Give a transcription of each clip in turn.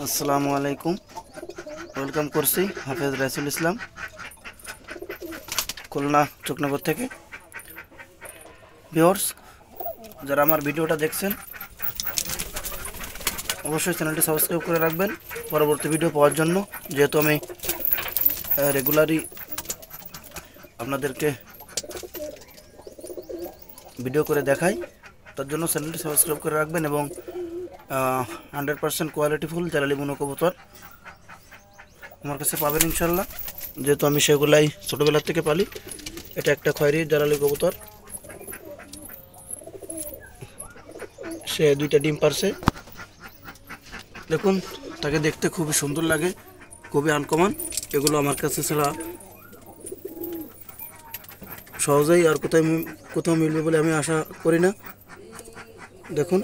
আসসালামু আলাইকুম। ওয়েলকাম করছি হাফেজ রাইসুল ইসলাম, খুলনা চকনগর থেকে। ভিউয়ার্স, যারা আমার ভিডিওটা দেখছেন অবশ্যই চ্যানেলটি সাবস্ক্রাইব করে রাখবেন পরবর্তী ভিডিও পাওয়ার জন্য। যেহেতু আমি রেগুলারই আপনাদেরকে ভিডিও করে দেখাই, তার জন্য চ্যানেলটি সাবস্ক্রাইব করে রাখবেন। এবং 100% কোয়ালিটিফুল জালালি বুনো কবুতর আমার কাছে পাবেন ইনশাল্লাহ, যেহেতু আমি সেগুলাই ছোটোবেলার থেকে পালি। এটা একটা খয়েরি জালালি কবুতর, সে 2টা ডিম পারছে। দেখুন, তাকে দেখতে খুবই সুন্দর লাগে, খুবই আনকমন। এগুলো আমার কাছে ছাড়া সহজেই আর কোথাও মিলবে বলে আমি আশা করি না। দেখুন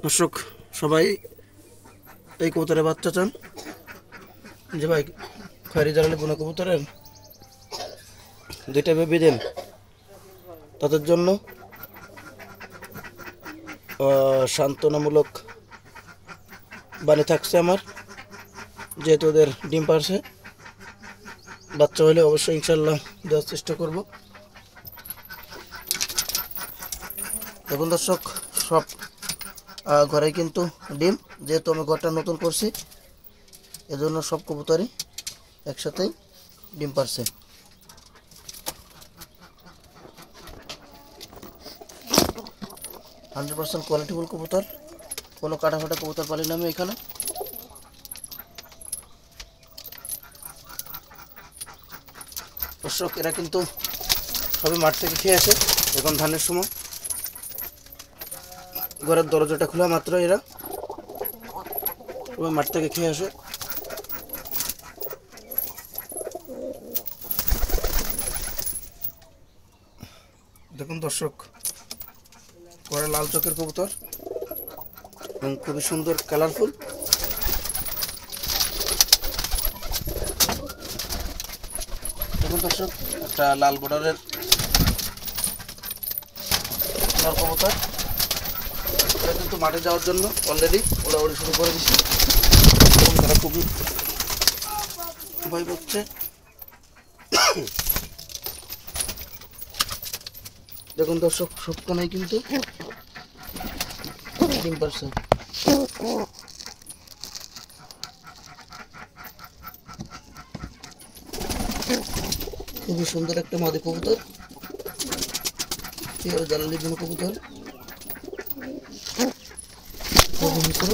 দর্শক, সবাই এই কবুতরের বাচ্চা চান, যে ভাই খয়েরি জালালি বুনো কবুতরের 2টা বেবি দেন, তাদের জন্য সান্ত্বনামূলক বাণী থাকছে আমার। যেহেতু ওদের ডিম পারছে, বাচ্চা হলে অবশ্যই ইনশাল্লাহ দেওয়ার চেষ্টা করব। দেখুন দর্শক, সব ঘরে কিন্তু ডিম, যেহেতু আমি ঘরটা নতুন করছি এজন্য সব কবুতরই একসাথেই ডিম পারছে। 100% কোয়ালিটিফুল কবুতর, কোনো কাটাফাটা কবুতর পালি না আমি এখানে। দর্শক, এরা কিন্তু সবই মাঠ থেকে খেয়ে আসে। এখন ধানের সময়, ঘরের দরজাটা খোলা মাত্র এরা সবাই মাঠ থেকে খেয়ে আসে। দেখুন দর্শক, করে লাল চোখের কবুতর এবং খুবই সুন্দর কালারফুল। দেখুন দর্শক, একটা লাল বর্ডারের নর কবুতর, এটা কিন্তু মাঠে যাওয়ার জন্য অলরেডি ওড়াউড়ি শুরু করে দিচ্ছে এবং তারা খুবই ভয় পাচ্ছে। দেখুন দর্শক, সবখানেই কিন্তু ডিম পারছে। খুবই সুন্দর একটা মাদি কবুতর, জালালি বুনো কবুতর, খুবই মিশ্র।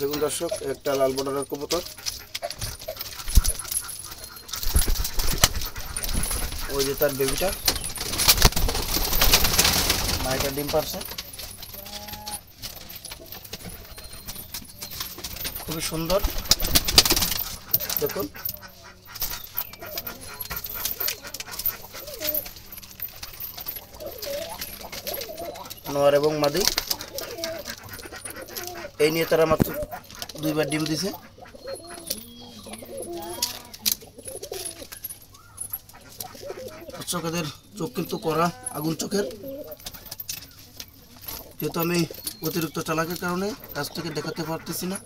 দেখুন দর্শক, একটা লাল বর্ডারের কবুতর, ওই যে তার বেবিটা, মাইটা ডিম পারছে। খুবই সুন্দর। দেখুন, নর এবং মাদি এই নিয়ে তারা মাত্র 2বার ডিম দিছে। চোখেদের চোখ কিন্তু কড়া, আগুন চোখের। যেহেতু আমি অতিরিক্ত চালাকের কারণে কাছ থেকে দেখাতে পারতেছি না।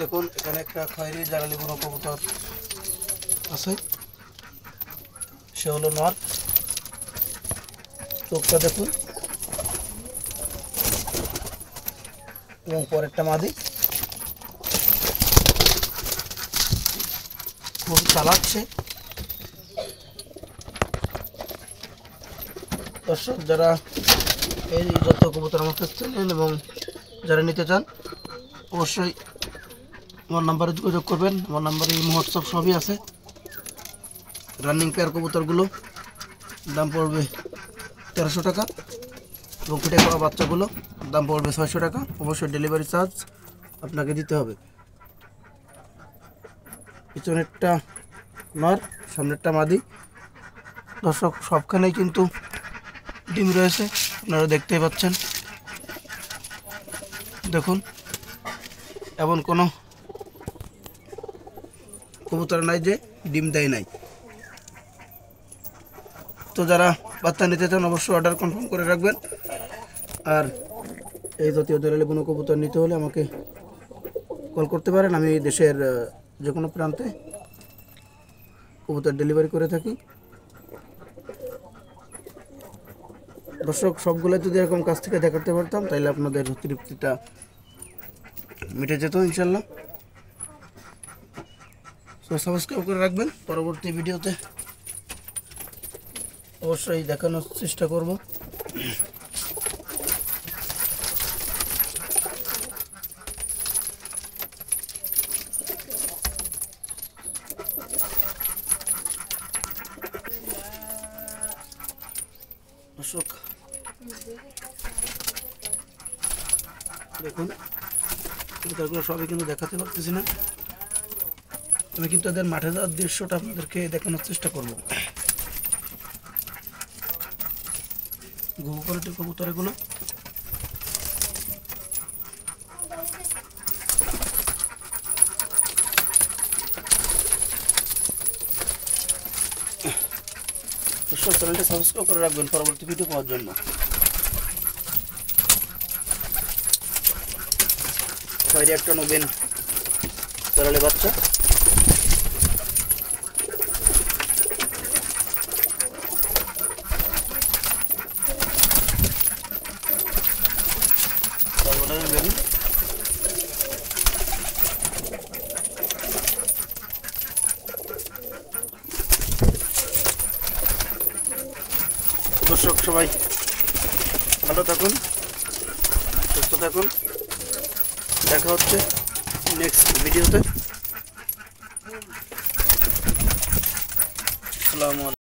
দেখুন, এখানে একটা খয়েরি জালালি বুনো কবুতর আছে, সে হলো নর। চোখটা দেখুন, এবং পরেরটা মাদি, খুব চালাচ্ছে। দর্শক, যারা এই যত কবুতর আমার কাছ থেকে নেন এবং যারা নিতে চান অবশ্যই আমার নাম্বারে যোগাযোগ করবেন। আমার নাম্বারে এই হোয়াটসঅ্যাপ সবই আছে। রানিং পেয়ার কবুতরগুলো দাম পড়বে 1300 টাকা এবং ফুটে খাওয়া বাচ্চাগুলো দাম পড়বে 600 টাকা। অবশ্যই ডেলিভারি চার্জ আপনাকে দিতে হবে। পিছনেরটা নর, সামনেরটা মাদি। দর্শক, সবখানেই কিন্তু ডিম রয়েছে, আপনারা দেখতেই পাচ্ছেন। দেখুন, এমন কোনো কবুতর নাই যে ডিম দেয় নাই। তো যারা বাচ্চা নিতে চান অবশ্যই অর্ডার কনফার্ম করে রাখবেন। আর এই জাতীয় দেড়ালি বুনো কবুতর নিতে হলে আমাকে কল করতে পারেন। আমি দেশের যে কোনো প্রান্তে কবুতর ডেলিভারি করে থাকি। দর্শক, সবগুলো যদি এরকম কাছ থেকে দেখাতে পারতাম তাহলে আপনাদের তৃপ্তিটা মিটে যেত ইনশাল্লাহ। তো সাবস্ক্রাইব করে রাখবেন, পরবর্তী ভিডিওতে অবশ্যই দেখানোর চেষ্টা করব। দর্শক দেখুন, কবুতরগুলো সবই কিন্তু দেখাতে পারতেছি না। আমি কিন্তু এদের মাঠে যাওয়ার দৃশ্যটা আপনাদেরকে দেখানোর চেষ্টা করব। ঘুঘু কোয়ালিটির কবুতর এগুলো। দর্শক, চ্যানেলটা সাবস্ক্রাইব করে রাখবেন পরবর্তী ভিডিও পাওয়ার জন্য। বাইরে একটা নবেন দেড়ালি বাচ্চা। দর্শক সবাই ভালো থাকুন, সুস্থ থাকুন। দেখা হচ্ছে নেক্সট ভিডিওতে। আসসালামু আলাইকুম।